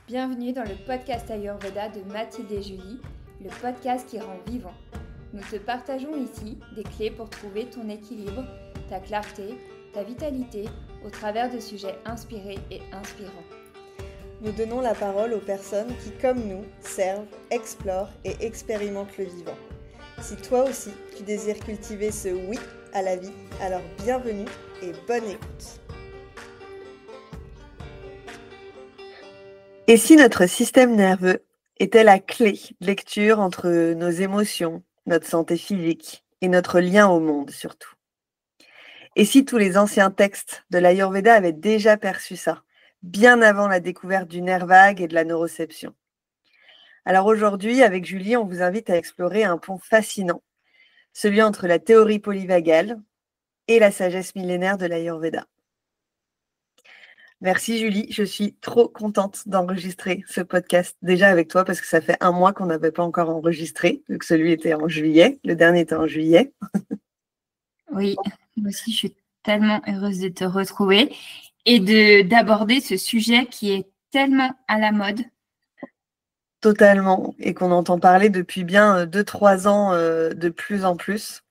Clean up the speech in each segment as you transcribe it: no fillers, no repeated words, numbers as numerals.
Bienvenue dans le podcast Ayurveda de Mathilde et Julie, le podcast qui rend vivant. Nous te partageons ici des clés pour trouver ton équilibre, ta clarté, ta vitalité au travers de sujets inspirés et inspirants. Nous donnons la parole aux personnes qui, comme nous, servent, explorent et expérimentent le vivant. Si toi aussi, tu désires cultiver ce oui à la vie, alors bienvenue et bonne écoute. Et si notre système nerveux était la clé de lecture entre nos émotions, notre santé physique et notre lien au monde surtout? Et si tous les anciens textes de l'Ayurveda avaient déjà perçu ça, bien avant la découverte du nerf vague et de la neuroception? Alors aujourd'hui, avec Julie, on vous invite à explorer un pont fascinant, celui entre la théorie polyvagale et la sagesse millénaire de l'Ayurveda. Merci Julie, je suis trop contente d'enregistrer ce podcast déjà avec toi parce que ça fait 1 mois qu'on n'avait pas encore enregistré, vu que celui était en juillet, le dernier était en juillet. Oui, moi aussi je suis tellement heureuse de te retrouver et d'aborder ce sujet qui est tellement à la mode. Totalement, et qu'on entend parler depuis bien 2-3 ans de plus en plus.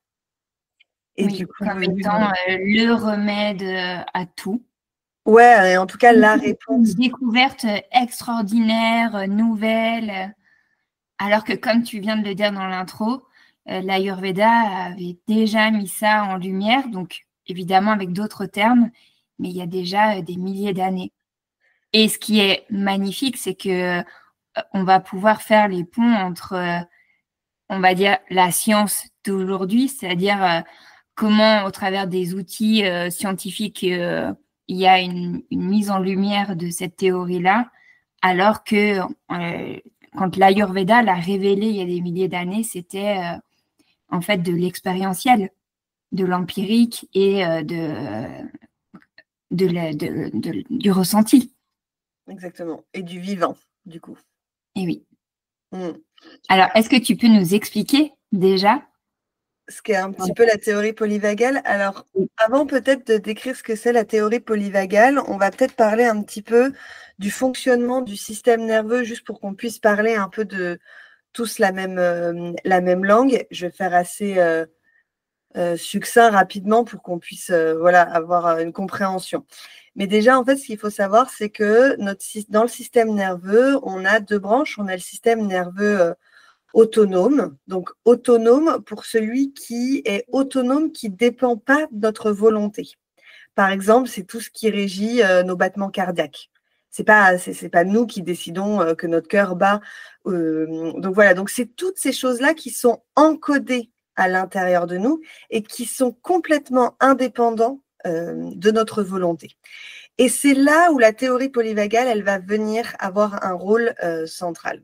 Et oui, du coup, comme étant le remède à tout. Ouais, et en tout cas, la réponse. Une découverte extraordinaire, nouvelle. Alors que, comme tu viens de le dire dans l'intro, l'Ayurveda avait déjà mis ça en lumière, donc évidemment avec d'autres termes, mais il y a déjà des milliers d'années. Et ce qui est magnifique, c'est que on va pouvoir faire les ponts entre, on va dire, la science d'aujourd'hui, c'est-à-dire comment, au travers des outils scientifiques, il y a une mise en lumière de cette théorie-là, alors que quand l'Ayurveda l'a révélé il y a des milliers d'années, c'était en fait de l'expérientiel, de l'empirique et du ressenti. Exactement, et du vivant, du coup. Et oui. Alors, est-ce que tu peux nous expliquer déjà ce qu'est un petit peu la théorie polyvagale? Alors, avant peut-être de décrire ce que c'est la théorie polyvagale, on va peut-être parler un petit peu du fonctionnement du système nerveux, juste pour qu'on puisse parler un peu de tous la même langue. Je vais faire assez succinct rapidement pour qu'on puisse avoir une compréhension. Mais déjà, en fait, ce qu'il faut savoir, c'est que dans le système nerveux, on a 2 branches. On a le système nerveux autonome. Donc, autonome pour celui qui est autonome, qui ne dépend pas de notre volonté. Par exemple, c'est tout ce qui régit nos battements cardiaques. C'est pas nous qui décidons que notre cœur bat. Donc voilà, donc c'est toutes ces choses-là qui sont encodées à l'intérieur de nous et qui sont complètement indépendants de notre volonté. Et c'est là où la théorie polyvagale, elle va venir avoir un rôle central.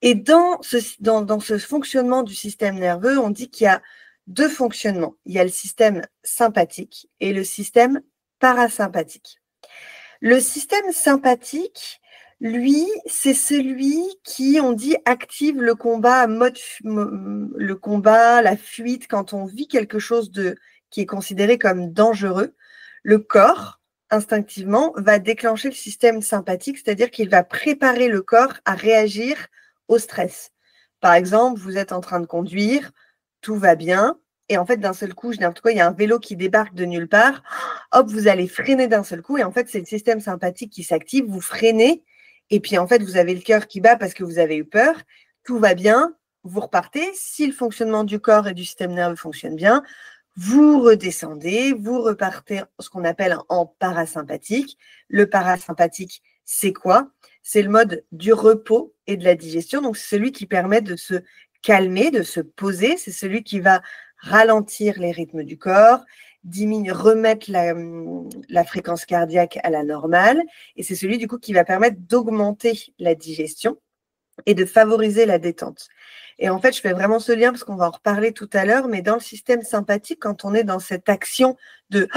Et dans ce fonctionnement du système nerveux, on dit qu'il y a 2 fonctionnements. Il y a le système sympathique et le système parasympathique. Le système sympathique, lui, c'est celui qui, on dit, active le combat, la fuite, quand on vit quelque chose qui est considéré comme dangereux. Le corps, instinctivement, va déclencher le système sympathique, c'est-à-dire qu'il va préparer le corps à réagir au stress. Par exemple, vous êtes en train de conduire, tout va bien, et en fait, d'un seul coup, il y a un vélo qui débarque de nulle part, hop, vous allez freiner d'un seul coup, et en fait, c'est le système sympathique qui s'active, vous freinez, et puis en fait, vous avez le cœur qui bat parce que vous avez eu peur, tout va bien, vous repartez. Si le fonctionnement du corps et du système nerveux fonctionne bien, vous redescendez, vous repartez ce qu'on appelle en parasympathique. Le parasympathique, c'est quoi? C'est le mode du repos et de la digestion. Donc, c'est celui qui permet de se calmer, de se poser. C'est celui qui va ralentir les rythmes du corps, remettre la fréquence cardiaque à la normale. Et c'est celui, du coup, qui va permettre d'augmenter la digestion et de favoriser la détente. Et en fait, je fais vraiment ce lien parce qu'on va en reparler tout à l'heure, mais dans le système sympathique, quand on est dans cette action de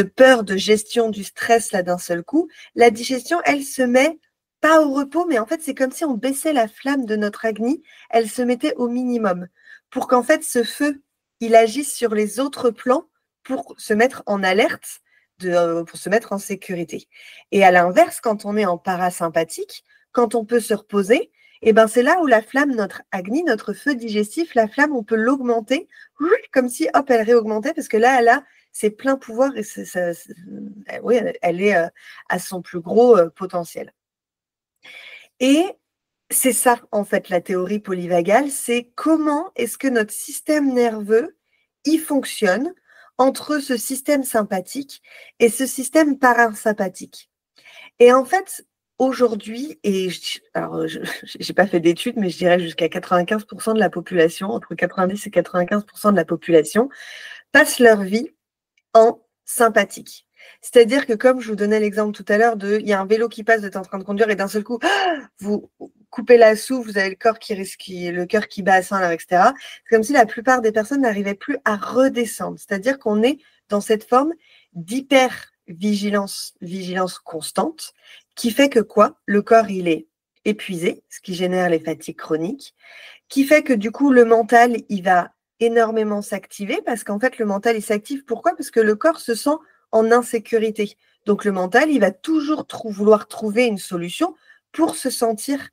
peur, de gestion du stress là d'un seul coup, la digestion, elle se met pas au repos, mais en fait, c'est comme si on baissait la flamme de notre Agni, elle se mettait au minimum pour qu'en fait, ce feu, il agisse sur les autres plans pour se mettre en alerte pour se mettre en sécurité. Et à l'inverse, quand on est en parasympathique, quand on peut se reposer, et ben c'est là où la flamme, notre Agni, notre feu digestif, la flamme, on peut l'augmenter, comme si, hop, elle réaugmentait, parce que là, elle a ses pleins pouvoirs et oui, elle est à son plus gros potentiel. Et c'est ça, en fait, la théorie polyvagale, c'est comment est-ce que notre système nerveux, il fonctionne entre ce système sympathique et ce système parasympathique. Et en fait, aujourd'hui, alors je n'ai pas fait d'études, mais je dirais jusqu'à 95% de la population, entre 90 et 95% de la population, passe leur vie en sympathique. C'est-à-dire que comme je vous donnais l'exemple tout à l'heure il y a un vélo qui passe, vous êtes en train de conduire et d'un seul coup, vous coupez la souffle, vous avez le cœur qui bat à 100 etc. C'est comme si la plupart des personnes n'arrivaient plus à redescendre. C'est-à-dire qu'on est dans cette forme d'hyper-vigilance constante qui fait que quoi? Le corps, il est épuisé, ce qui génère les fatigues chroniques, qui fait que du coup, le mental, il va énormément s'activer parce qu'en fait, le mental, il s'active. Pourquoi? Parce que le corps se sent en insécurité. Donc, le mental, il va toujours vouloir trouver une solution pour se sentir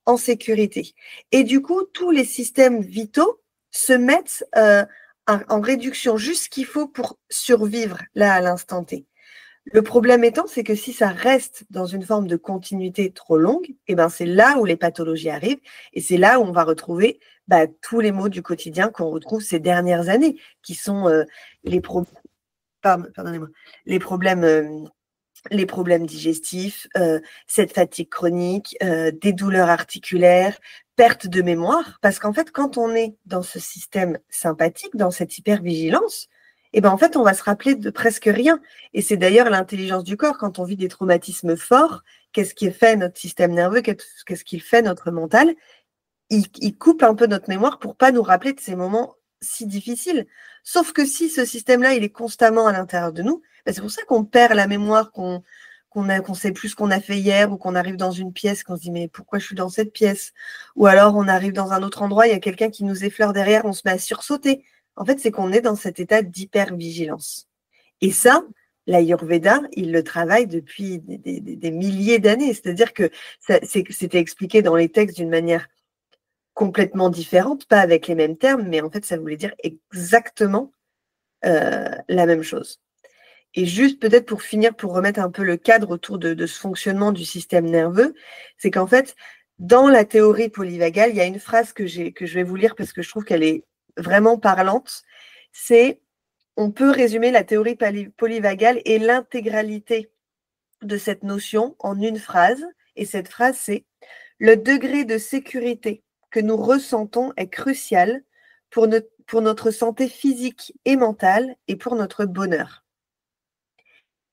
en sécurité. Et du coup, tous les systèmes vitaux se mettent en réduction, juste ce qu'il faut pour survivre là à l'instant T. Le problème étant, c'est que si ça reste dans une forme de continuité trop longue, eh ben c'est là où les pathologies arrivent et c'est là où on va retrouver tous les maux du quotidien qu'on retrouve ces dernières années, qui sont les problèmes digestifs, cette fatigue chronique, des douleurs articulaires, perte de mémoire. Parce qu'en fait, quand on est dans ce système sympathique, dans cette hypervigilance, eh ben en fait, on va se rappeler de presque rien. Et c'est d'ailleurs l'intelligence du corps. Quand on vit des traumatismes forts, qu'est-ce qui fait notre système nerveux? Qu'est-ce qu'il fait notre mental? Il coupe un peu notre mémoire pour pas nous rappeler de ces moments si difficiles. Sauf que si ce système-là, il est constamment à l'intérieur de nous, c'est pour ça qu'on perd la mémoire, qu'on sait plus ce qu'on a fait hier, ou qu'on arrive dans une pièce, qu'on se dit mais pourquoi je suis dans cette pièce? Ou alors on arrive dans un autre endroit, il y a quelqu'un qui nous effleure derrière, on se met à sursauter. En fait, c'est qu'on est dans cet état d'hypervigilance. Et ça, l'Ayurveda, il le travaille depuis des milliers d'années. C'est-à-dire que c'était expliqué dans les textes d'une manière complètement différente, pas avec les mêmes termes, mais en fait, ça voulait dire exactement la même chose. Et juste peut-être pour finir, pour remettre un peu le cadre autour de ce fonctionnement du système nerveux, c'est qu'en fait, dans la théorie polyvagale, il y a une phrase que je vais vous lire parce que je trouve qu'elle est vraiment parlante. C'est, on peut résumer la théorie polyvagale et l'intégralité de cette notion en une phrase. Et cette phrase, c'est: le degré de sécurité que nous ressentons est crucial pour notre santé physique et mentale et pour notre bonheur.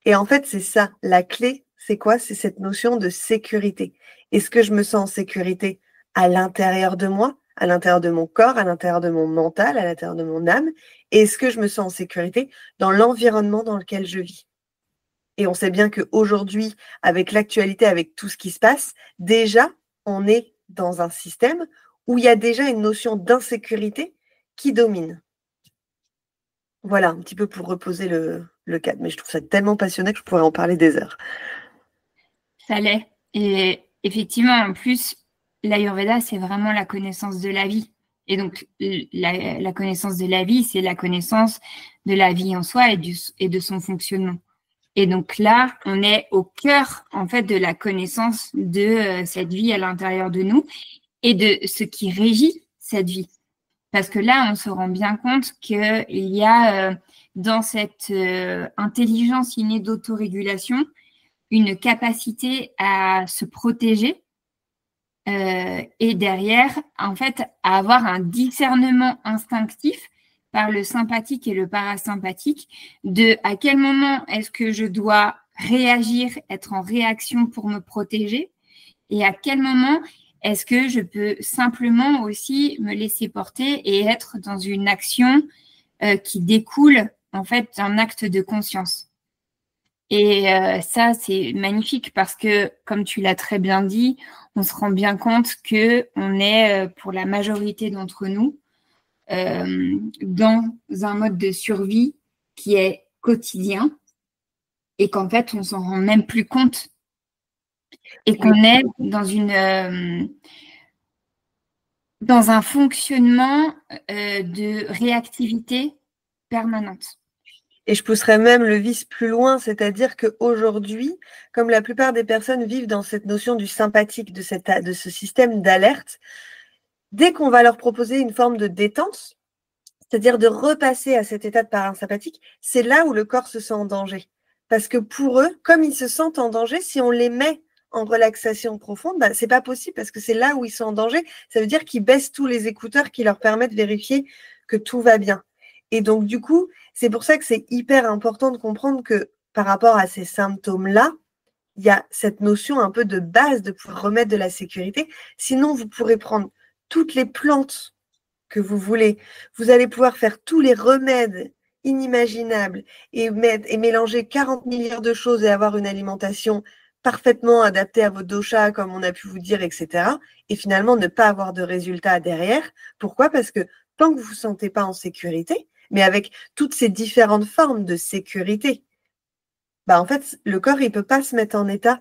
Et en fait, c'est ça, la clé, c'est quoi? C'est cette notion de sécurité. Est-ce que je me sens en sécurité à l'intérieur de moi, à l'intérieur de mon corps, à l'intérieur de mon mental, à l'intérieur de mon âme? Et est-ce que je me sens en sécurité dans l'environnement dans lequel je vis? Et on sait bien qu'aujourd'hui, avec l'actualité, avec tout ce qui se passe, déjà, on est dans un système où il y a déjà une notion d'insécurité qui domine. Voilà, un petit peu pour reposer le cadre. Mais je trouve ça tellement passionnant que je pourrais en parler des heures. Ça l'est. Et effectivement, en plus, l'Ayurveda, c'est vraiment la connaissance de la vie. Et donc, la connaissance de la vie, c'est la connaissance de la vie en soi et de son fonctionnement. Et donc là, on est au cœur, en fait, de la connaissance de cette vie à l'intérieur de nous et de ce qui régit cette vie. Parce que là, on se rend bien compte qu'il y a dans cette intelligence innée d'autorégulation une capacité à se protéger et derrière, en fait, à avoir un discernement instinctif par le sympathique et le parasympathique de à quel moment est-ce que je dois réagir, être en réaction pour me protéger et à quel moment est-ce que je peux simplement aussi me laisser porter et être dans une action qui découle en fait d'un acte de conscience. Et ça, c'est magnifique parce que, comme tu l'as très bien dit, on se rend bien compte qu'on est, pour la majorité d'entre nous, dans un mode de survie qui est quotidien et qu'en fait, on s'en rend même plus compte et qu'on est dans un fonctionnement de réactivité permanente. Et je pousserais même le vice plus loin, c'est-à-dire qu'aujourd'hui, comme la plupart des personnes vivent dans cette notion du sympathique, de ce système d'alerte, dès qu'on va leur proposer une forme de détente, c'est-à-dire de repasser à cet état de parasympathique, c'est là où le corps se sent en danger. Parce que pour eux, comme ils se sentent en danger, si on les met en relaxation profonde, bah, c'est pas possible parce que c'est là où ils sont en danger. Ça veut dire qu'ils baissent tous les écouteurs qui leur permettent de vérifier que tout va bien. Et donc, du coup, c'est pour ça que c'est hyper important de comprendre que par rapport à ces symptômes-là, il y a cette notion un peu de base de pouvoir remettre de la sécurité. Sinon, vous pourrez prendre toutes les plantes que vous voulez. Vous allez pouvoir faire tous les remèdes inimaginables et mélanger 40 milliards de choses et avoir une alimentation parfaitement adaptée à vos doshas, comme on a pu vous dire, etc. Et finalement, ne pas avoir de résultats derrière. Pourquoi? Parce que tant que vous ne vous sentez pas en sécurité, mais avec toutes ces différentes formes de sécurité, bah en fait, le corps, il ne peut pas se mettre en état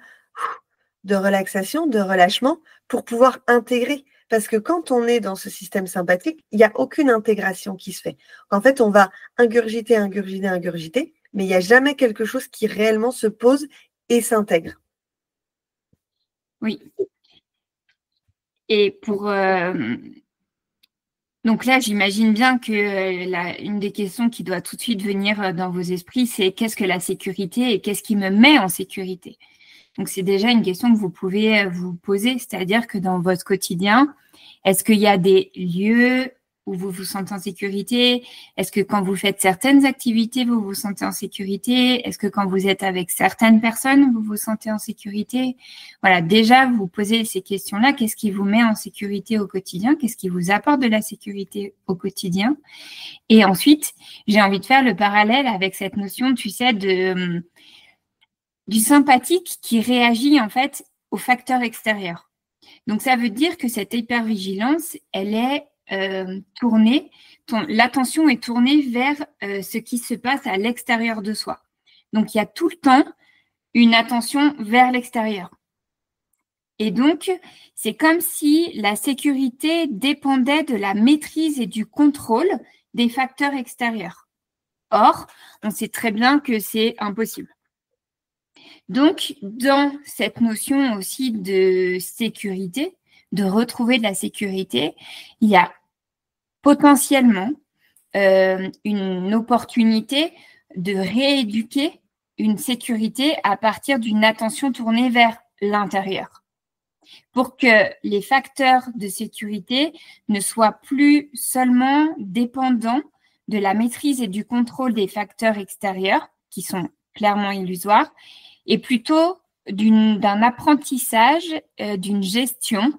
de relaxation, de relâchement pour pouvoir intégrer. Parce que quand on est dans ce système sympathique, il n'y a aucune intégration qui se fait. En fait, on va ingurgiter, ingurgiter, ingurgiter, mais il n'y a jamais quelque chose qui réellement se pose et s'intègre. Oui. Et donc là, j'imagine bien que une des questions qui doit tout de suite venir dans vos esprits, c'est qu'est-ce que la sécurité et qu'est-ce qui me met en sécurité? Donc, c'est déjà une question que vous pouvez vous poser, c'est-à-dire que dans votre quotidien, est-ce qu'il y a des lieux où vous vous sentez en sécurité? Est-ce que quand vous faites certaines activités, vous vous sentez en sécurité? Est-ce que quand vous êtes avec certaines personnes, vous vous sentez en sécurité? Voilà, déjà, vous posez ces questions-là. Qu'est-ce qui vous met en sécurité au quotidien? Qu'est-ce qui vous apporte de la sécurité au quotidien? Et ensuite, j'ai envie de faire le parallèle avec cette notion, tu sais, du sympathique qui réagit en fait aux facteurs extérieurs. Donc, ça veut dire que cette hypervigilance, elle est tournée, l'attention est tournée vers ce qui se passe à l'extérieur de soi. Donc, il y a tout le temps une attention vers l'extérieur. Et donc, c'est comme si la sécurité dépendait de la maîtrise et du contrôle des facteurs extérieurs. Or, on sait très bien que c'est impossible. Donc, dans cette notion aussi de sécurité, de retrouver de la sécurité, il y a potentiellement une opportunité de rééduquer une sécurité à partir d'une attention tournée vers l'intérieur, pour que les facteurs de sécurité ne soient plus seulement dépendants de la maîtrise et du contrôle des facteurs extérieurs, qui sont clairement illusoires, et plutôt d'un apprentissage, d'une gestion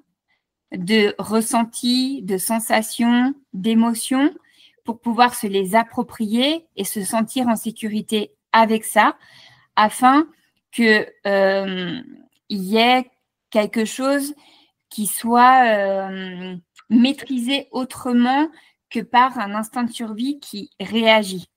de ressentis, de sensations, d'émotions, pour pouvoir se les approprier et se sentir en sécurité avec ça, afin qu'il y ait quelque chose qui soit maîtrisé autrement que par un instinct de survie qui réagit.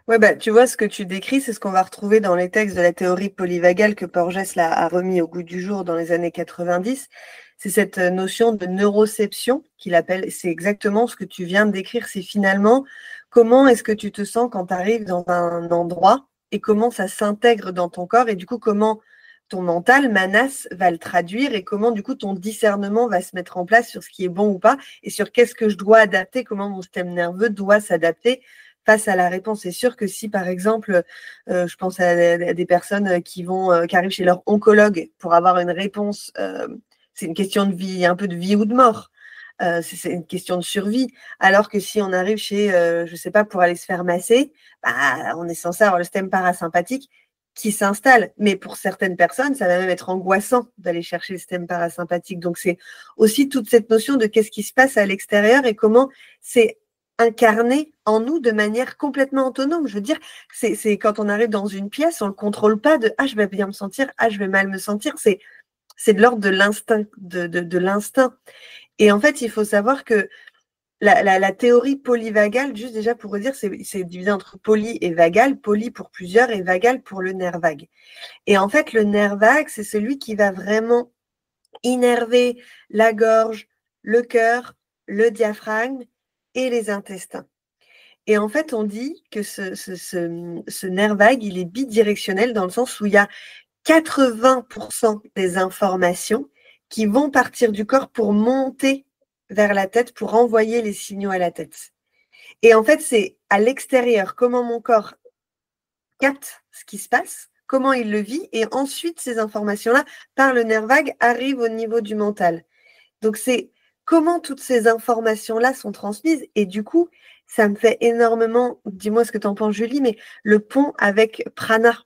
Ouais, bah, tu vois, ce que tu décris, c'est ce qu'on va retrouver dans les textes de la théorie polyvagale que Porges a remis au goût du jour dans les années 90. C'est cette notion de neuroception qu'il appelle. C'est exactement ce que tu viens de décrire. C'est finalement comment est-ce que tu te sens quand tu arrives dans un endroit et comment ça s'intègre dans ton corps et du coup, comment ton mental, Manas, va le traduire et comment du coup ton discernement va se mettre en place sur ce qui est bon ou pas et sur qu'est-ce que je dois adapter, comment mon système nerveux doit s'adapter face à la réponse. C'est sûr que si, par exemple, je pense à des personnes qui arrivent chez leur oncologue pour avoir une réponse, c'est une question de vie, un peu de vie ou de mort. C'est une question de survie. Alors que si on arrive chez, je sais pas, pour aller se faire masser, bah, on est censé avoir le système parasympathique qui s'installe. Mais pour certaines personnes, ça va même être angoissant d'aller chercher le système parasympathique. Donc, c'est aussi toute cette notion de qu'est-ce qui se passe à l'extérieur et comment c'est incarné en nous de manière complètement autonome. Je veux dire, c'est quand on arrive dans une pièce, on ne le contrôle pas de « ah, je vais bien me sentir, ah, je vais mal me sentir ». C'est de l'ordre de l'instinct, de l'instinct. Et en fait, il faut savoir que la théorie polyvagale, juste déjà pour redire, c'est divisé entre poly et vagal. Poly pour plusieurs et vagal pour le nerf vague. Et en fait, le nerf vague, c'est celui qui va vraiment innerver la gorge, le cœur, le diaphragme et les intestins. Et en fait, on dit que ce nerf vague, il est bidirectionnel dans le sens où il y a 80% des informations qui vont partir du corps pour monter vers la tête, pour envoyer les signaux à la tête. Et en fait, c'est à l'extérieur, comment mon corps capte ce qui se passe, comment il le vit, et ensuite, ces informations-là, par le nerf vague, arrivent au niveau du mental. Donc, c'est comment toutes ces informations-là sont transmises, et du coup, ça me fait énormément, dis-moi ce que tu en penses, Julie, mais le pont avec prana.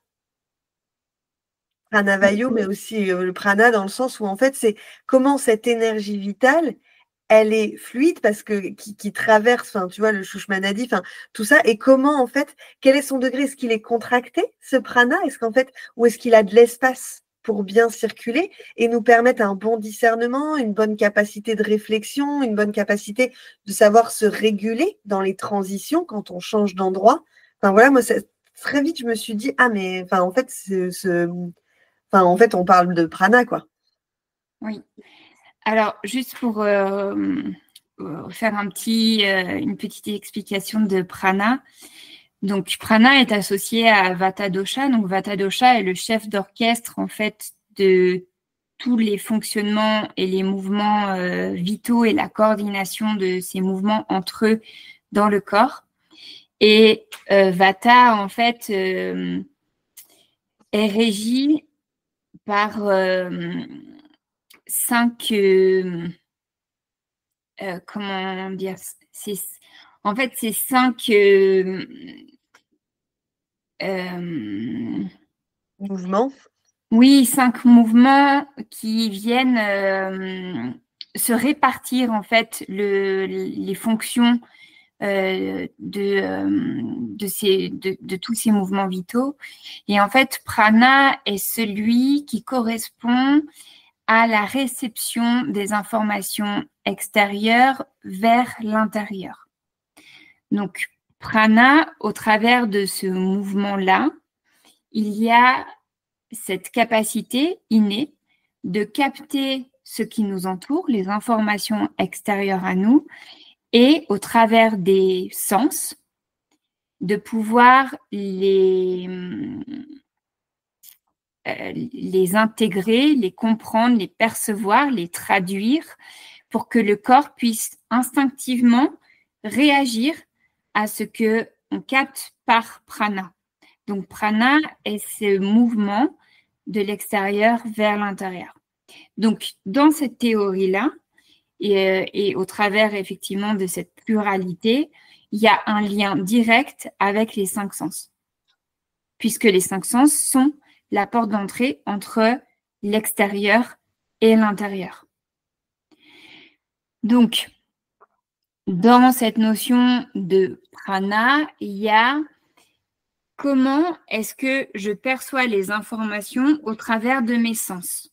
Pranavayu, mais aussi le prana dans le sens où en fait c'est comment cette énergie vitale, elle est fluide parce que qui traverse, enfin tu vois le Shushmanadi, enfin tout ça, et comment en fait, quel est son degré, est-ce qu'il est contracté ce prana, est-ce qu'en fait, ou est-ce qu'il a de l'espace pour bien circuler et nous permettre un bon discernement, une bonne capacité de réflexion, une bonne capacité de savoir se réguler dans les transitions quand on change d'endroit. Enfin voilà, moi très vite je me suis dit ah mais enfin en fait Enfin, en fait, on parle de prana, quoi. Oui. Alors, juste pour faire une petite explication de prana. Donc, prana est associé à Vata dosha. Donc, Vata dosha est le chef d'orchestre, en fait, de tous les fonctionnements et les mouvements vitaux et la coordination de ces mouvements entre eux dans le corps. Et Vata, en fait, est régi par 5 comment dire, en fait c'est 5 mouvements. Oui, 5 mouvements qui viennent se répartir en fait les fonctions de tous ces mouvements vitaux. Et en fait, prana est celui qui correspond à la réception des informations extérieures vers l'intérieur. Donc, prana, au travers de ce mouvement-là, il y a cette capacité innée de capter ce qui nous entoure, les informations extérieures à nous, et au travers des sens, de pouvoir les intégrer, les comprendre, les percevoir, les traduire pour que le corps puisse instinctivement réagir à ce que on capte par prana. Donc, prana est ce mouvement de l'extérieur vers l'intérieur. Donc, dans cette théorie-là, et au travers effectivement de cette pluralité, il y a un lien direct avec les 5 sens, puisque les 5 sens sont la porte d'entrée entre l'extérieur et l'intérieur. Donc, dans cette notion de prana, il y a comment est-ce que je perçois les informations au travers de mes sens.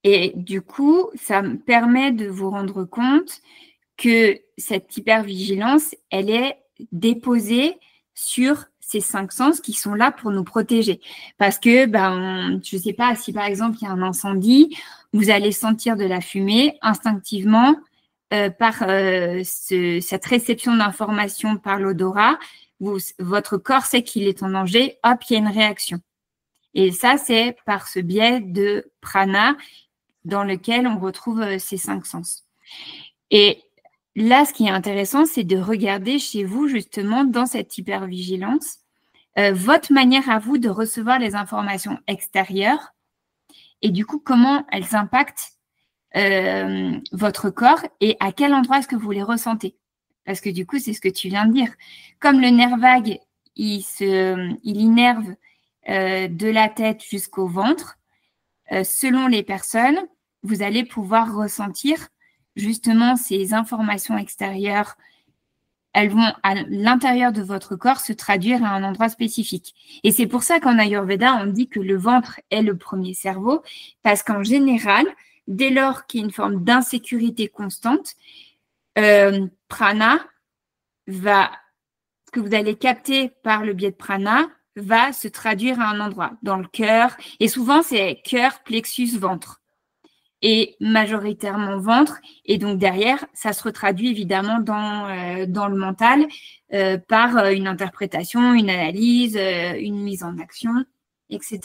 Et du coup, ça me permet de vous rendre compte que cette hypervigilance, elle est déposée sur ces 5 sens qui sont là pour nous protéger. Parce que, je ne sais pas, si par exemple il y a un incendie, vous allez sentir de la fumée instinctivement par cette réception d'informations par l'odorat. Votre corps sait qu'il est en danger, hop, il y a une réaction. Et ça, c'est par ce biais de prana dans lequel on retrouve ces 5 sens. Et là, ce qui est intéressant, c'est de regarder chez vous, justement, dans cette hypervigilance, votre manière à vous de recevoir les informations extérieures et du coup, comment elles impactent votre corps et à quel endroit est-ce que vous les ressentez. Parce que du coup, c'est ce que tu viens de dire. Comme le nerf vague, il innerve de la tête jusqu'au ventre, selon les personnes, vous allez pouvoir ressentir justement ces informations extérieures. Elles vont à l'intérieur de votre corps se traduire à un endroit spécifique. Et c'est pour ça qu'en Ayurveda, on dit que le ventre est le premier cerveau, parce qu'en général, dès lors qu'il y a une forme d'insécurité constante, prana va, ce que vous allez capter par le biais de prana va se traduire à un endroit, dans le cœur. Et souvent, c'est cœur, plexus, ventre. Et majoritairement ventre. Et donc, derrière, ça se retraduit évidemment dans le mental par une interprétation, une analyse, une mise en action, etc.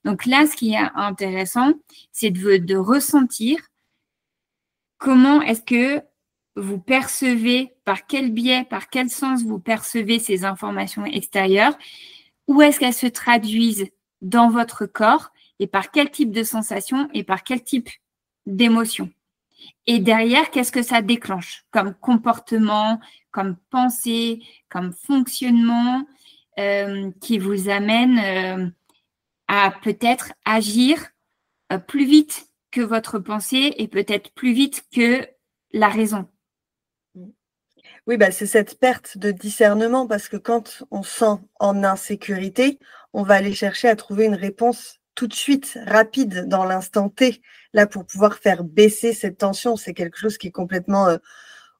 Donc là, ce qui est intéressant, c'est de ressentir comment est-ce que vous percevez, par quel biais, par quel sens vous percevez ces informations extérieures, où est-ce qu'elles se traduisent dans votre corps et par quel type de sensation et par quel type d'émotion. Et derrière, qu'est-ce que ça déclenche comme comportement, comme pensée, comme fonctionnement qui vous amène à peut-être agir plus vite que votre pensée et peut-être plus vite que la raison. Oui, c'est cette perte de discernement parce que quand on sent en insécurité, on va aller chercher à trouver une réponse tout de suite, rapide, dans l'instant T, là, pour pouvoir faire baisser cette tension. C'est quelque chose qui est complètement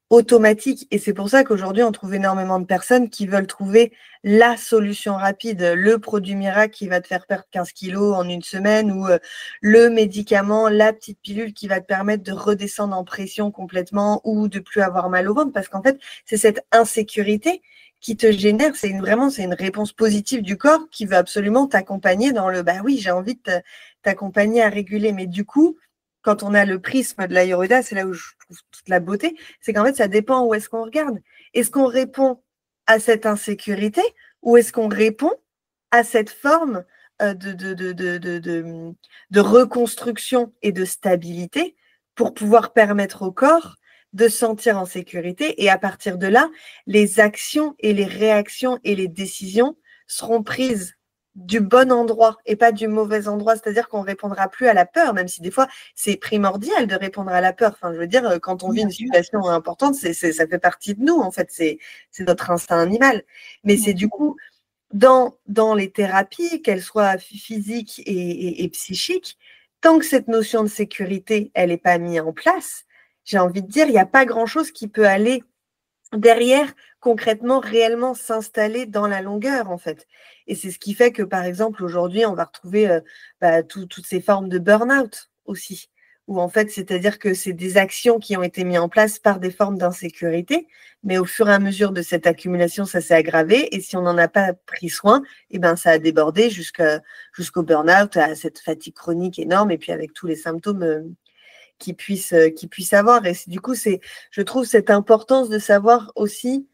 automatique. Et c'est pour ça qu'aujourd'hui, on trouve énormément de personnes qui veulent trouver la solution rapide, le produit miracle qui va te faire perdre 15 kilos en une semaine ou le médicament, la petite pilule qui va te permettre de redescendre en pression complètement ou de plus avoir mal au ventre. Parce qu'en fait, c'est cette insécurité qui te génère. C'est une réponse positive du corps qui veut absolument t'accompagner dans le oui, j'ai envie de t'accompagner à réguler. Mais du coup, quand on a le prisme de l'Ayurveda, c'est là où je trouve toute la beauté, c'est qu'en fait, ça dépend où est-ce qu'on regarde. Est-ce qu'on répond à cette insécurité ou est-ce qu'on répond à cette forme de reconstruction et de stabilité pour pouvoir permettre au corps de se sentir en sécurité et à partir de là, les actions et les réactions et les décisions seront prises du bon endroit et pas du mauvais endroit, c'est-à-dire qu'on ne répondra plus à la peur, même si des fois c'est primordial de répondre à la peur. Enfin, je veux dire, quand on vit une situation importante, ça fait partie de nous, en fait, c'est notre instinct animal. Mais c'est du coup, dans les thérapies, qu'elles soient physiques et psychiques, tant que cette notion de sécurité, elle n'est pas mise en place, j'ai envie de dire, il n'y a pas grand-chose qui peut aller derrière, concrètement, réellement s'installer dans la longueur, en fait. Et c'est ce qui fait que, par exemple, aujourd'hui, on va retrouver toutes ces formes de burn-out aussi, où en fait, c'est-à-dire que c'est des actions qui ont été mises en place par des formes d'insécurité, mais au fur et à mesure de cette accumulation, ça s'est aggravé, et si on n'en a pas pris soin, ça a débordé jusqu'au burn-out, à cette fatigue chronique énorme, et puis avec tous les symptômes qui puissent avoir. Et du coup, je trouve cette importance de savoir aussi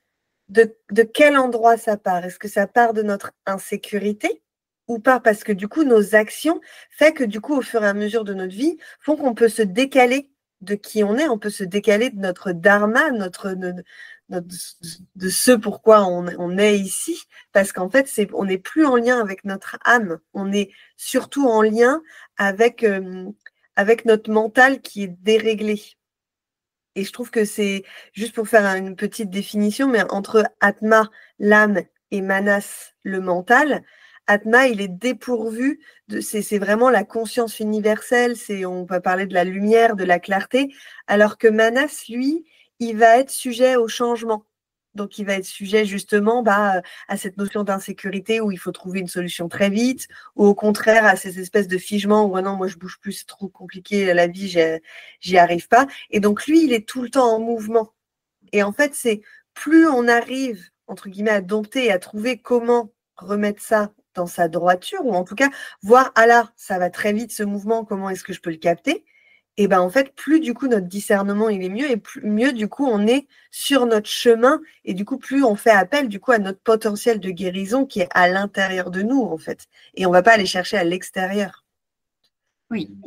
de quel endroit ça part. Est-ce que ça part de notre insécurité ou pas? Parce que du coup, nos actions fait que du coup, au fur et à mesure de notre vie, font qu'on peut se décaler de qui on est, on peut se décaler de notre dharma, de ce pourquoi on est ici, parce qu'en fait, on n'est plus en lien avec notre âme, on est surtout en lien avec notre mental qui est déréglé. Et je trouve que c'est, juste pour faire une petite définition, mais entre Atma, l'âme, et Manas, le mental, Atma, il est dépourvu c'est vraiment la conscience universelle, on peut parler de la lumière, de la clarté, alors que Manas, lui, il va être sujet au changement. Donc, il va être sujet justement à cette notion d'insécurité où il faut trouver une solution très vite, ou au contraire à ces espèces de figements où non, moi je bouge plus, c'est trop compliqué la vie, j'y arrive pas. Et donc, lui, il est tout le temps en mouvement. Et en fait, c'est plus on arrive, entre guillemets, à dompter et à trouver comment remettre ça dans sa droiture, ou en tout cas, voir, ah là, ça va très vite ce mouvement, comment est-ce que je peux le capter? Et en fait, plus du coup notre discernement il est mieux et plus mieux du coup on est sur notre chemin et du coup plus on fait appel du coup à notre potentiel de guérison qui est à l'intérieur de nous en fait et on va pas aller chercher à l'extérieur. Oui.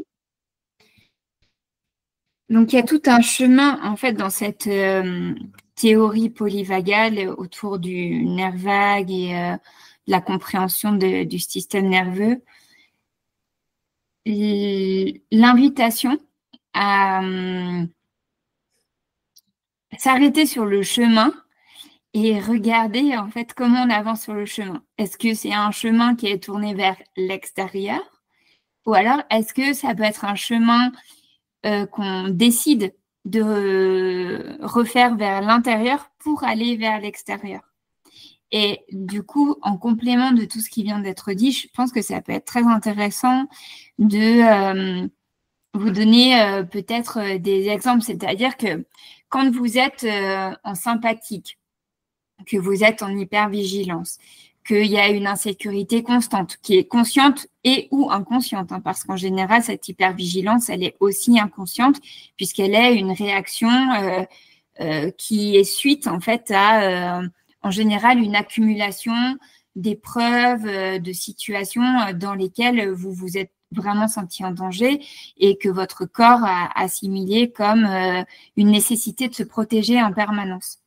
Donc il y a tout un chemin en fait dans cette théorie polyvagale autour du nerf vague et de la compréhension du système nerveux. L'invitation à s'arrêter sur le chemin et regarder en fait comment on avance sur le chemin. Est-ce que c'est un chemin qui est tourné vers l'extérieur ou alors est-ce que ça peut être un chemin qu'on décide de refaire vers l'intérieur pour aller vers l'extérieur. Et du coup, en complément de tout ce qui vient d'être dit, je pense que ça peut être très intéressant de vous donner peut-être des exemples. C'est-à-dire que quand vous êtes en sympathique, que vous êtes en hypervigilance, qu'il y a une insécurité constante, qui est consciente et ou inconsciente, hein, parce qu'en général, cette hypervigilance, elle est aussi inconsciente, puisqu'elle est une réaction qui est suite, en fait, à, en général, une accumulation d'épreuves, de situations dans lesquelles vous vous êtes vraiment senti en danger et que votre corps a assimilé comme une nécessité de se protéger en permanence.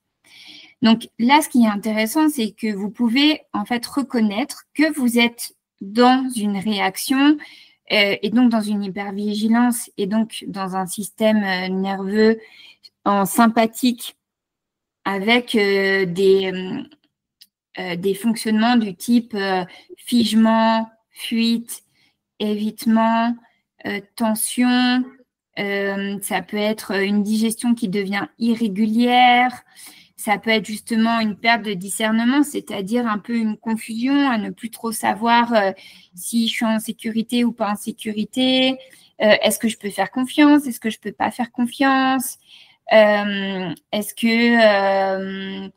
Donc là, ce qui est intéressant, c'est que vous pouvez en fait reconnaître que vous êtes dans une réaction et donc dans une hypervigilance et donc dans un système nerveux en sympathique avec des fonctionnements du type figement, fuite, évitement, tension. Ça peut être une digestion qui devient irrégulière. Ça peut être justement une perte de discernement, c'est-à-dire un peu une confusion, à ne plus trop savoir si je suis en sécurité ou pas en sécurité. Est-ce que je peux faire confiance? Est-ce que je peux pas faire confiance? Est-ce que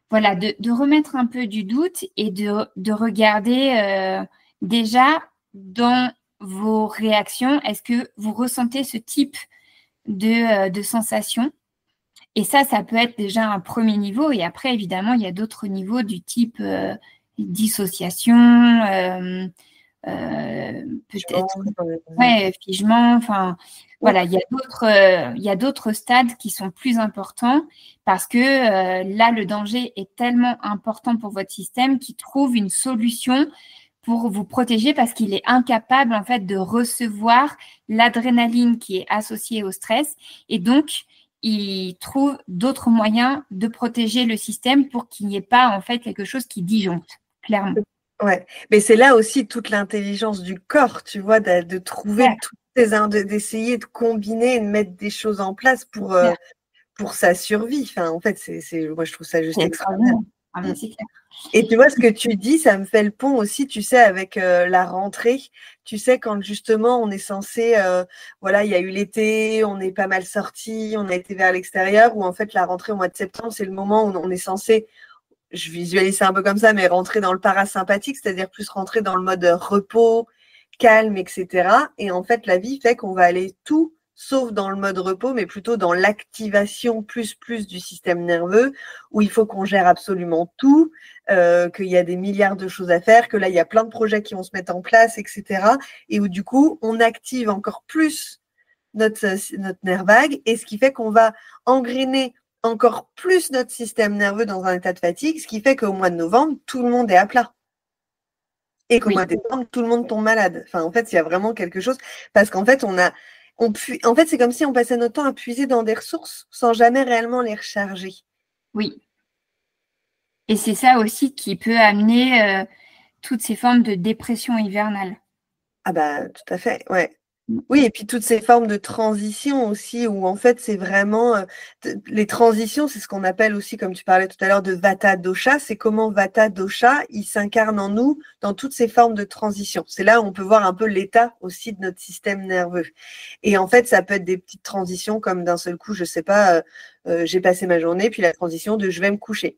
voilà, de remettre un peu du doute et de regarder déjà dans vos réactions, est-ce que vous ressentez ce type de sensation? Et ça peut être déjà un premier niveau. Et après, évidemment, il y a d'autres niveaux du type dissociation, peut-être figement. Enfin, voilà, il y a d'autres stades qui sont plus importants parce que là, le danger est tellement important pour votre système qu'il trouve une solution pour vous protéger parce qu'il est incapable en fait de recevoir l'adrénaline qui est associée au stress. Et donc, il trouve d'autres moyens de protéger le système pour qu'il n'y ait pas en fait quelque chose qui disjoncte, clairement. Ouais, mais c'est là aussi toute l'intelligence du corps, tu vois, de trouver d'essayer de combiner et de mettre des choses en place pour sa survie. Enfin, en fait, moi, je trouve ça juste extraordinaire. Ah, mais c'est clair. Et tu vois, ce que tu dis, ça me fait le pont aussi, tu sais, avec la rentrée. Tu sais, quand justement, on est censé, voilà, il y a eu l'été, on est pas mal sorti, on a été vers l'extérieur, où en fait, la rentrée au mois de septembre, c'est le moment où on est censé, je visualise ça un peu comme ça, mais rentrer dans le parasympathique, c'est-à-dire plus rentrer dans le mode repos, calme, etc. Et en fait, la vie fait qu'on va aller tout sauf dans le mode repos, mais plutôt dans l'activation plus du système nerveux, où il faut qu'on gère absolument tout, qu'il y a des milliards de choses à faire, que là, il y a plein de projets qui vont se mettre en place, etc. Et où du coup, on active encore plus notre nerf vague, et ce qui fait qu'on va engrainer encore plus notre système nerveux dans un état de fatigue, ce qui fait qu'au mois de novembre, tout le monde est à plat. Et qu'au mois de décembre, tout le monde tombe malade. Enfin, en fait, il y a vraiment quelque chose, parce qu'en fait, en fait, c'est comme si on passait notre temps à puiser dans des ressources sans jamais réellement les recharger. Oui. Et c'est ça aussi qui peut amener toutes ces formes de dépression hivernale. Ah bah, tout à fait, ouais. Oui, et puis toutes ces formes de transition aussi, où en fait, c'est vraiment… les transitions, c'est ce qu'on appelle aussi, comme tu parlais tout à l'heure, de Vata Dosha. C'est comment Vata Dosha, il s'incarne en nous dans toutes ces formes de transition. C'est là où on peut voir un peu l'état aussi de notre système nerveux. Et en fait, ça peut être des petites transitions comme d'un seul coup, je sais pas, j'ai passé ma journée, puis la transition de je vais me coucher.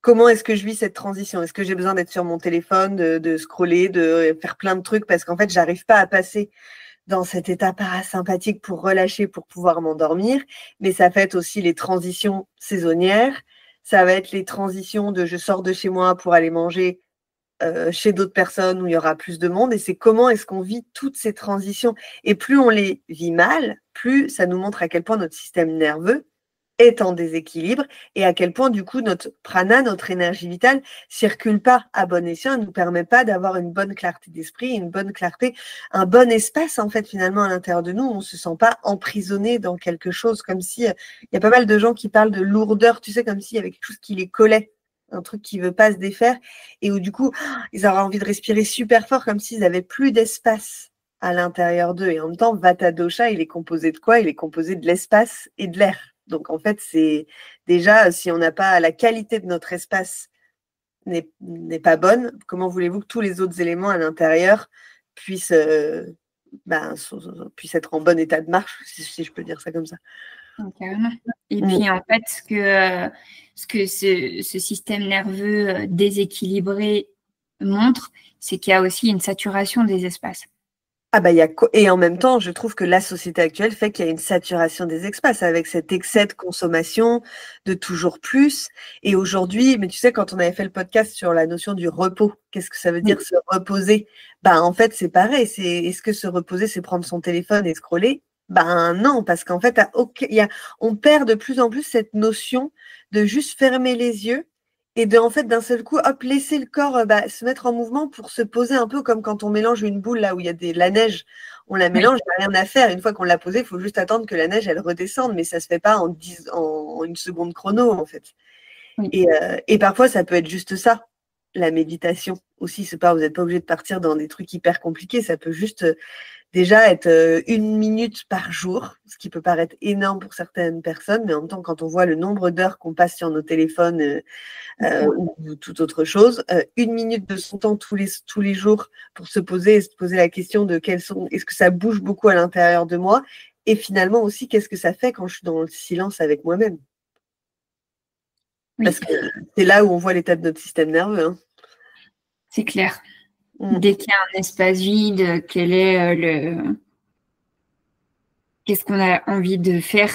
Comment est-ce que je vis cette transition? Est-ce que j'ai besoin d'être sur mon téléphone, de scroller, de faire plein de trucs parce qu'en fait, j'arrive pas à passer dans cet état parasympathique pour relâcher, pour pouvoir m'endormir. Mais ça va être aussi les transitions saisonnières. Ça va être les transitions de je sors de chez moi pour aller manger chez d'autres personnes où il y aura plus de monde. Et c'est comment est-ce qu'on vit toutes ces transitions. Et plus on les vit mal, plus ça nous montre à quel point notre système nerveux est en déséquilibre et à quel point, du coup, notre prana, notre énergie vitale, circule pas à bon escient, ne nous permet pas d'avoir une bonne clarté d'esprit, une bonne clarté, un bon espace, en fait, finalement, à l'intérieur de nous. On se sent pas emprisonné dans quelque chose, comme si, il y a pas mal de gens qui parlent de lourdeur, tu sais, comme s'il y avait quelque chose qui les collait, un truc qui veut pas se défaire, et où, du coup, ils auraient envie de respirer super fort, comme s'ils avaient plus d'espace à l'intérieur d'eux. Et en même temps, Vata Dosha, il est composé de quoi? Il est composé de l'espace et de l'air. Donc, en fait, c'est déjà, si on n'a pas la qualité de notre espace n'est pas bonne, comment voulez-vous que tous les autres éléments à l'intérieur puissent, puissent être en bon état de marche, si je peux dire ça comme ça. Carrément. Et puis, en fait, ce que ce système nerveux déséquilibré montre, c'est qu'il y a aussi une saturation des espaces. Ah bah, et en même temps, je trouve que la société actuelle fait qu'il y a une saturation des espaces avec cet excès de consommation, de toujours plus. Et aujourd'hui, mais tu sais, quand on avait fait le podcast sur la notion du repos, qu'est-ce que ça veut dire se reposer? Ben, en fait, c'est pareil. Est-ce que se reposer, c'est prendre son téléphone et scroller? Ben non, parce qu'en fait, on perd de plus en plus cette notion de juste fermer les yeux et en fait, d'un seul coup, hop, laisser le corps se mettre en mouvement pour se poser un peu comme quand on mélange une boule là où il y a de la neige. On la mélange, il n'y a rien à faire. Une fois qu'on l'a posée, il faut juste attendre que la neige, elle redescende, mais ça ne se fait pas en une seconde chrono, en fait. Oui. Et parfois, ça peut être juste ça, la méditation aussi. Vous n'êtes pas obligé de partir dans des trucs hyper compliqués. Ça peut juste déjà être 1 minute par jour, ce qui peut paraître énorme pour certaines personnes, mais en même temps, quand on voit le nombre d'heures qu'on passe sur nos téléphones ou toute autre chose, 1 minute de son temps tous les jours pour se poser et se poser la question de est-ce que ça bouge beaucoup à l'intérieur de moi, et finalement aussi, qu'est-ce que ça fait quand je suis dans le silence avec moi-même. Oui. Parce que c'est là où on voit l'état de notre système nerveux. Hein. C'est clair. Dès qu'il y a un espace vide, qu'est-ce qu'on a envie de faire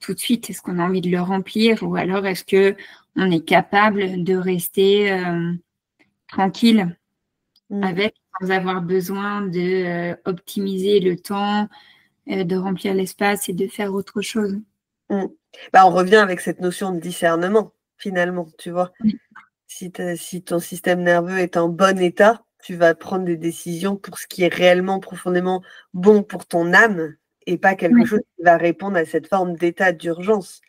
tout de suite? Est-ce qu'on a envie de le remplir, ou alors est-ce que on est capable de rester tranquille avec, sans avoir besoin de optimiser le temps, de remplir l'espace et de faire autre chose? On revient avec cette notion de discernement, finalement, tu vois. Oui. Si ton système nerveux est en bon état, tu vas prendre des décisions pour ce qui est réellement profondément bon pour ton âme et pas quelque chose qui va répondre à cette forme d'état d'urgence.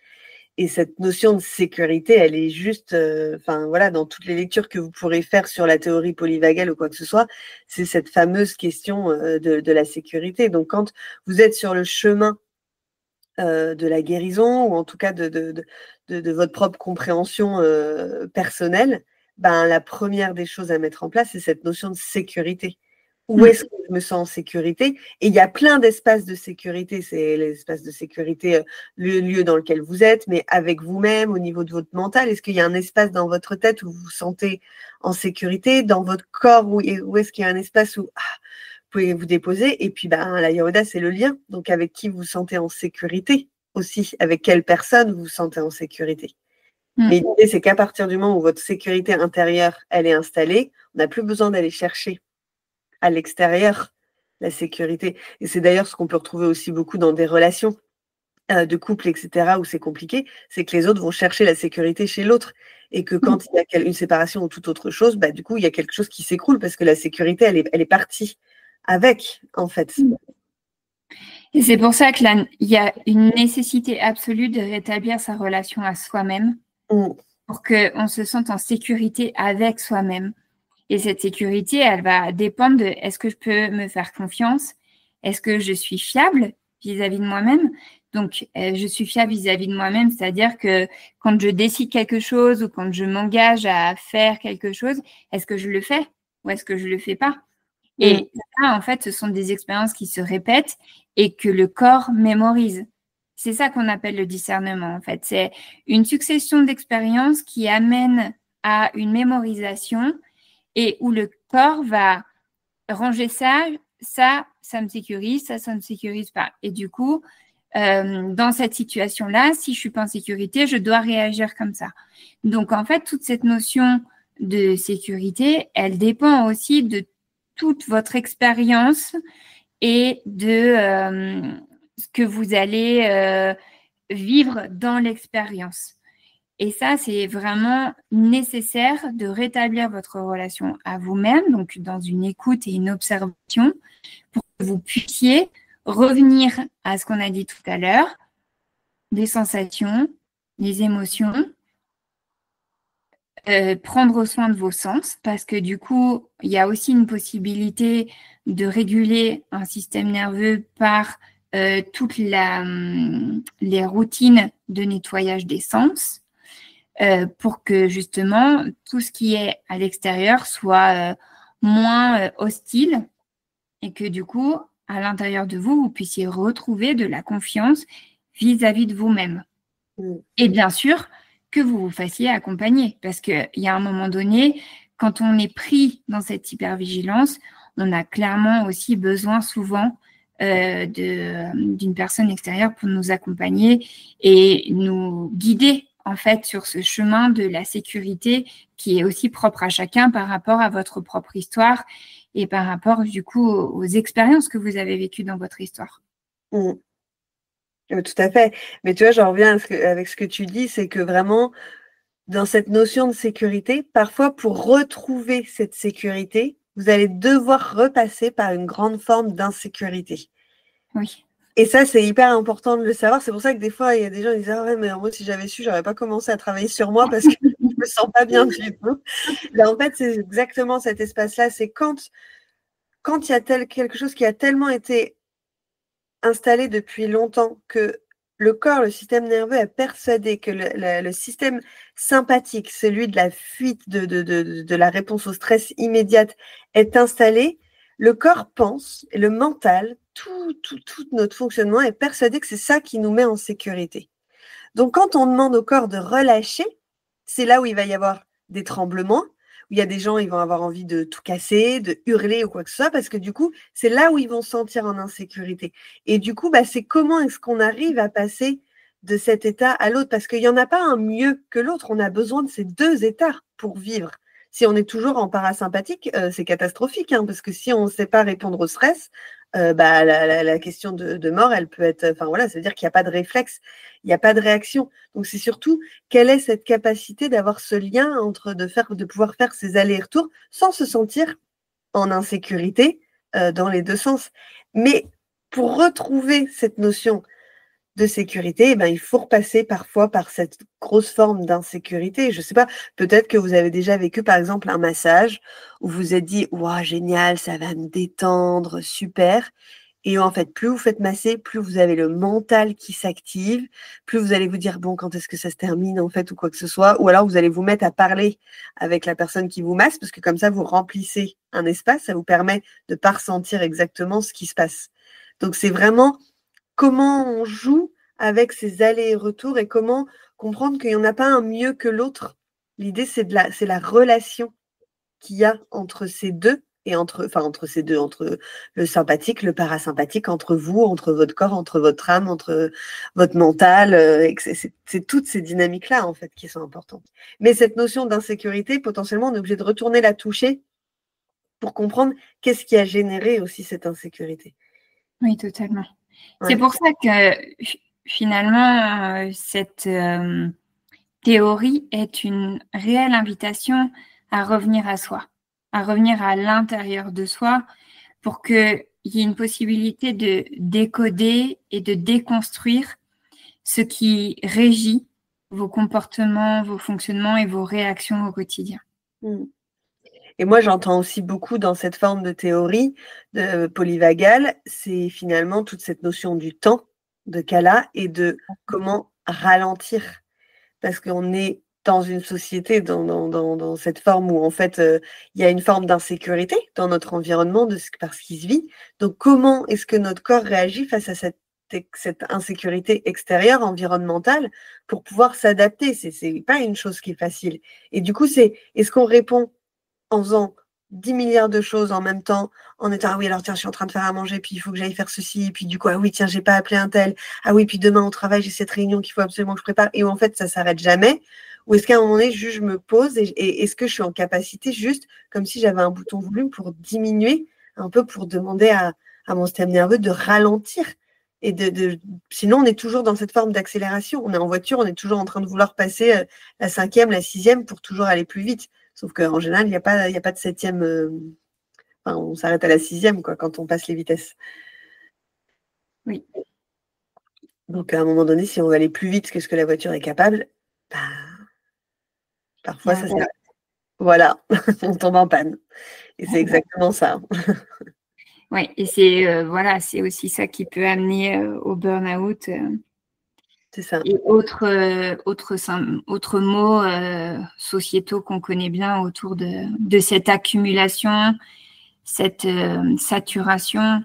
Et cette notion de sécurité, elle est juste, dans toutes les lectures que vous pourrez faire sur la théorie polyvagale ou quoi que ce soit, c'est cette fameuse question de la sécurité. Donc, quand vous êtes sur le chemin de la guérison, ou en tout cas de votre propre compréhension personnelle, la première des choses à mettre en place, c'est cette notion de sécurité. Où est-ce que je me sens en sécurité? Et il y a plein d'espaces de sécurité. C'est l'espace de sécurité, le lieu dans lequel vous êtes, mais avec vous-même, au niveau de votre mental. Est-ce qu'il y a un espace dans votre tête où vous vous sentez en sécurité? Dans votre corps, où est-ce qu'il y a un espace où vous pouvez vous déposer? Et puis, la Yoda, c'est le lien. Donc, avec qui vous vous sentez en sécurité aussi? Avec quelle personne vous vous sentez en sécurité? Mais l'idée, c'est qu'à partir du moment où votre sécurité intérieure, elle est installée, on n'a plus besoin d'aller chercher à l'extérieur la sécurité. Et c'est d'ailleurs ce qu'on peut retrouver aussi beaucoup dans des relations de couple, etc., où c'est compliqué, c'est que les autres vont chercher la sécurité chez l'autre. Et que quand il y a une séparation ou toute autre chose, du coup, il y a quelque chose qui s'écroule parce que la sécurité, elle est partie avec, en fait. Et c'est pour ça qu'il y a une nécessité absolue de rétablir sa relation à soi-même pour qu'on se sente en sécurité avec soi-même. Et cette sécurité, elle va dépendre de est-ce que je peux me faire confiance? Est-ce que je suis fiable vis-à-vis de moi-même? Donc, je suis fiable vis-à-vis de moi-même, c'est-à-dire que quand je décide quelque chose ou quand je m'engage à faire quelque chose, est-ce que je le fais ou est-ce que je le fais pas? Et ça, en fait, ce sont des expériences qui se répètent et que le corps mémorise. C'est ça qu'on appelle le discernement, en fait. C'est une succession d'expériences qui amènent à une mémorisation et où le corps va ranger ça me sécurise, ça me sécurise pas. Et du coup, dans cette situation-là, si je suis pas en sécurité, je dois réagir comme ça. Donc, en fait, toute cette notion de sécurité, elle dépend aussi de toute votre expérience et de ce que vous allez vivre dans l'expérience. Et ça, c'est vraiment nécessaire de rétablir votre relation à vous-même, donc dans une écoute et une observation, pour que vous puissiez revenir à ce qu'on a dit tout à l'heure, des sensations, des émotions, prendre soin de vos sens, parce que du coup, il y a aussi une possibilité de réguler un système nerveux par toutes les routines de nettoyage des sens, pour que justement tout ce qui est à l'extérieur soit moins hostile et que du coup, à l'intérieur de vous, vous puissiez retrouver de la confiance vis-à-vis de vous-même. Mm. Et bien sûr, que vous vous fassiez accompagner, parce qu'il y a un moment donné, quand on est pris dans cette hypervigilance, on a clairement aussi besoin souvent d'une personne extérieure pour nous accompagner et nous guider en fait sur ce chemin de la sécurité qui est aussi propre à chacun par rapport à votre propre histoire et par rapport du coup aux expériences que vous avez vécues dans votre histoire. Mm. Tout à fait. Mais tu vois, j'en reviens avec ce que tu dis, c'est que vraiment, dans cette notion de sécurité, parfois pour retrouver cette sécurité, vous allez devoir repasser par une grande forme d'insécurité. Oui. Et ça, c'est hyper important de le savoir. C'est pour ça que des fois, il y a des gens qui disent: ah ouais, mais moi, si j'avais su, j'aurais pas commencé à travailler sur moi parce que je me sens pas bien du tout. Mais en fait, c'est exactement cet espace-là. C'est quand il y a quelque chose qui a tellement été installé depuis longtemps que le corps, le système nerveux est persuadé que le système sympathique, celui de la fuite, de la réponse au stress immédiate, est installé, le corps pense, et le mental, tout notre fonctionnement est persuadé que c'est ça qui nous met en sécurité. Donc, quand on demande au corps de relâcher, c'est là où il va y avoir des tremblements, où il y a des gens, ils vont avoir envie de tout casser, de hurler ou quoi que ce soit, parce que du coup, c'est là où ils vont se sentir en insécurité. Et du coup, c'est comment est-ce qu'on arrive à passer de cet état à l'autre, parce qu'il n'y en a pas un mieux que l'autre, on a besoin de ces deux états pour vivre. Si on est toujours en parasympathique, c'est catastrophique, hein, parce que si on ne sait pas répondre au stress, la question de mort, elle peut être, enfin voilà, ça veut dire qu'il n'y a pas de réflexe, il n'y a pas de réaction. Donc c'est surtout quelle est cette capacité d'avoir ce lien entre de pouvoir faire ces allers-retours sans se sentir en insécurité dans les deux sens. Mais pour retrouver cette notion de sécurité, il faut repasser parfois par cette grosse forme d'insécurité. Je ne sais pas, peut-être que vous avez déjà vécu par exemple un massage où vous vous êtes dit: waouh, génial, ça va me détendre, super. Et en fait, plus vous faites masser, plus vous avez le mental qui s'active, plus vous allez vous dire: bon, quand est-ce que ça se termine en fait, ou quoi que ce soit. Ou alors vous allez vous mettre à parler avec la personne qui vous masse, parce que comme ça, vous remplissez un espace, ça vous permet de ne pas ressentir exactement ce qui se passe. Donc c'est vraiment comment on joue avec ces allers et retours et comment comprendre qu'il n'y en a pas un mieux que l'autre. L'idée, c'est la relation qu'il y a entre ces deux et entre ces deux, entre le sympathique, le parasympathique, entre vous, entre votre corps, entre votre âme, entre votre mental. C'est toutes ces dynamiques-là, en fait, qui sont importantes. Mais cette notion d'insécurité, potentiellement, on est obligé de retourner la toucher pour comprendre qu'est-ce qui a généré aussi cette insécurité. Oui, totalement. Ouais. C'est pour ça que finalement, cette théorie est une réelle invitation à revenir à soi, à revenir à l'intérieur de soi pour qu'il y ait une possibilité de décoder et de déconstruire ce qui régit vos comportements, vos fonctionnements et vos réactions au quotidien. Mm. Et moi, j'entends aussi beaucoup dans cette forme de théorie de polyvagale, c'est finalement toute cette notion du temps de Kala et de comment ralentir. Parce qu'on est dans une société, dans cette forme où en fait, il y a une forme d'insécurité dans notre environnement parce qu'il se vit. Donc, comment est-ce que notre corps réagit face à cette insécurité extérieure, environnementale, pour pouvoir s'adapter? C'est pas une chose qui est facile. Et du coup, est-ce qu'on répond en faisant 10 milliards de choses en même temps, en étant: ah oui, alors tiens, je suis en train de faire à manger, puis il faut que j'aille faire ceci, puis du coup, ah oui, tiens, j'ai pas appelé un tel, ah oui, puis demain au travail, j'ai cette réunion qu'il faut absolument que je prépare, et où en fait, ça s'arrête jamais, ou est-ce qu'à un moment donné, juste je me pose, et est-ce que je suis en capacité, juste comme si j'avais un bouton volume pour diminuer, un peu pour demander à mon système nerveux de ralentir, et sinon, on est toujours dans cette forme d'accélération. On est en voiture, on est toujours en train de vouloir passer la 5e, la 6e pour toujours aller plus vite. Sauf qu'en général, il n'y a pas de 7e. On s'arrête à la 6e, quoi, quand on passe les vitesses. Oui. Donc, à un moment donné, si on veut aller plus vite que ce que la voiture est capable, Parfois, ça s'arrête. Voilà, on tombe en panne. Et c'est exactement ça. Oui, et c'est aussi ça qui peut amener au burn-out. C'est ça. Et autres mots sociétaux qu'on connaît bien autour de cette accumulation, cette saturation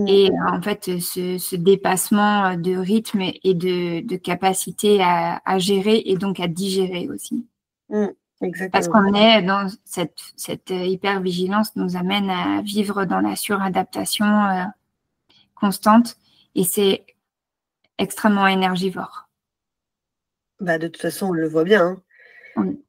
et en fait ce dépassement de rythme et de capacité à gérer et donc à digérer aussi. Exactement. Parce qu'on est dans cette hypervigilance nous amène à vivre dans la suradaptation constante et c'est extrêmement énergivore. Bah, de toute façon, on le voit bien. Oui.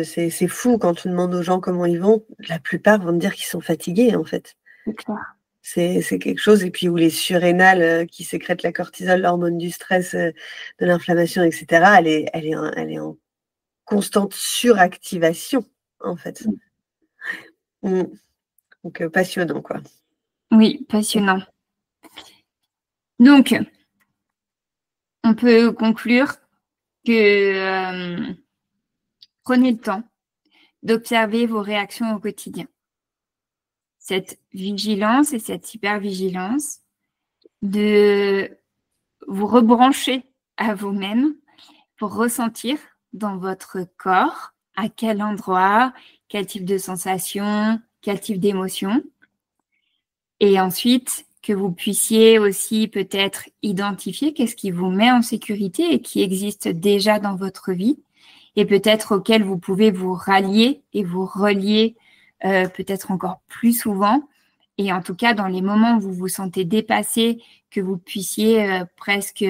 C'est fou quand tu demandes aux gens comment ils vont. La plupart vont te dire qu'ils sont fatigués, en fait. C'est clair. C'est quelque chose. Et puis, où les surrénales qui sécrètent la cortisol, l'hormone du stress, de l'inflammation, etc., elle est en constante suractivation, en fait. Donc, passionnant, quoi. Oui, passionnant. Donc, on peut conclure que prenez le temps d'observer vos réactions au quotidien. Cette vigilance et cette hypervigilance, de vous rebrancher à vous-même pour ressentir dans votre corps à quel endroit, quel type de sensation, quel type d'émotion. Et ensuite, que vous puissiez aussi peut-être identifier qu'est-ce qui vous met en sécurité et qui existe déjà dans votre vie et peut-être auquel vous pouvez vous rallier et vous relier peut-être encore plus souvent. Et en tout cas, dans les moments où vous vous sentez dépassé, que vous puissiez presque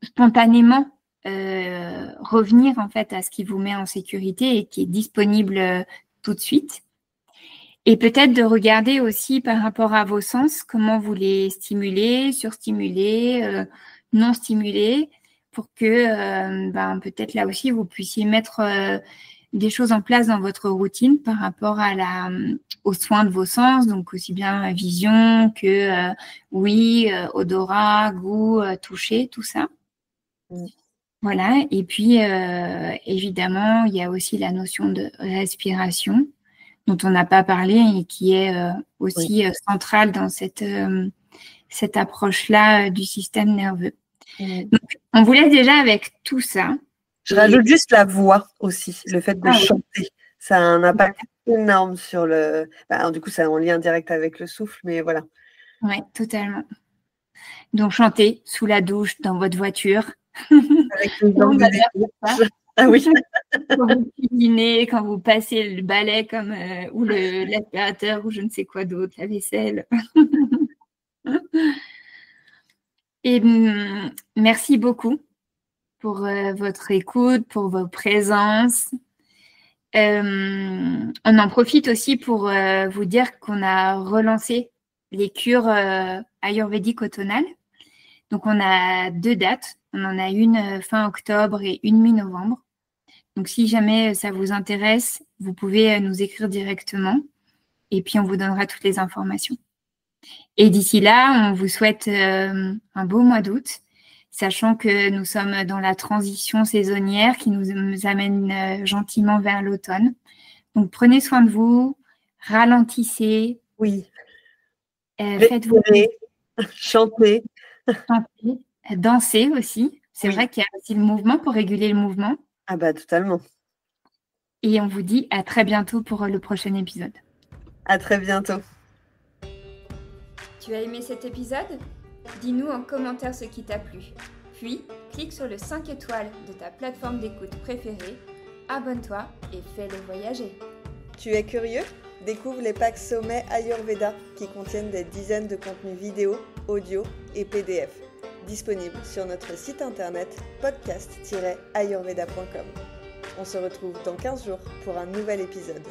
spontanément revenir en fait à ce qui vous met en sécurité et qui est disponible tout de suite. Et peut-être de regarder aussi par rapport à vos sens, comment vous les stimulez, surstimuler, non stimuler, pour que peut-être là aussi vous puissiez mettre des choses en place dans votre routine par rapport aux soins de vos sens, donc aussi bien vision que odorat, goût, toucher, tout ça. Voilà, et puis évidemment, il y a aussi la notion de respiration dont on n'a pas parlé et qui est aussi centrale dans cette approche-là du système nerveux. Donc, on vous laisse déjà avec tout ça. Je rajoute juste la voix aussi, le fait de chanter. Ça a un impact énorme sur le... alors, du coup, ça est en lien direct avec le souffle, mais voilà. Oui, totalement. Donc, chantez sous la douche, dans votre voiture. Avec les jambes Ah oui. Quand vous cuisinez, quand vous passez le balai ou l'aspirateur ou je ne sais quoi d'autre, la vaisselle. Et merci beaucoup pour votre écoute, pour vos présences. On en profite aussi pour vous dire qu'on a relancé les cures ayurvédiques automnales. Donc, on a 2 dates. On en a une fin octobre et une mi-novembre. Donc, si jamais ça vous intéresse, vous pouvez nous écrire directement et puis on vous donnera toutes les informations. Et d'ici là, on vous souhaite un beau mois d'août, sachant que nous sommes dans la transition saisonnière qui nous amène gentiment vers l'automne. Donc, prenez soin de vous, ralentissez. Oui. Faites-vous chanter. Danser aussi. C'est vrai qu'il y a aussi le mouvement pour réguler le mouvement. Ah bah totalement. Et on vous dit à très bientôt pour le prochain épisode. À très bientôt. Tu as aimé cet épisode ? Dis-nous en commentaire ce qui t'a plu. Puis, clique sur le 5 étoiles de ta plateforme d'écoute préférée, abonne-toi et fais-le voyager. Tu es curieux ? Découvre les packs Sommet Ayurveda qui contiennent des dizaines de contenus vidéo, audio et PDF. Disponibles sur notre site internet podcast-ayurveda.com. On se retrouve dans 15 jours pour un nouvel épisode.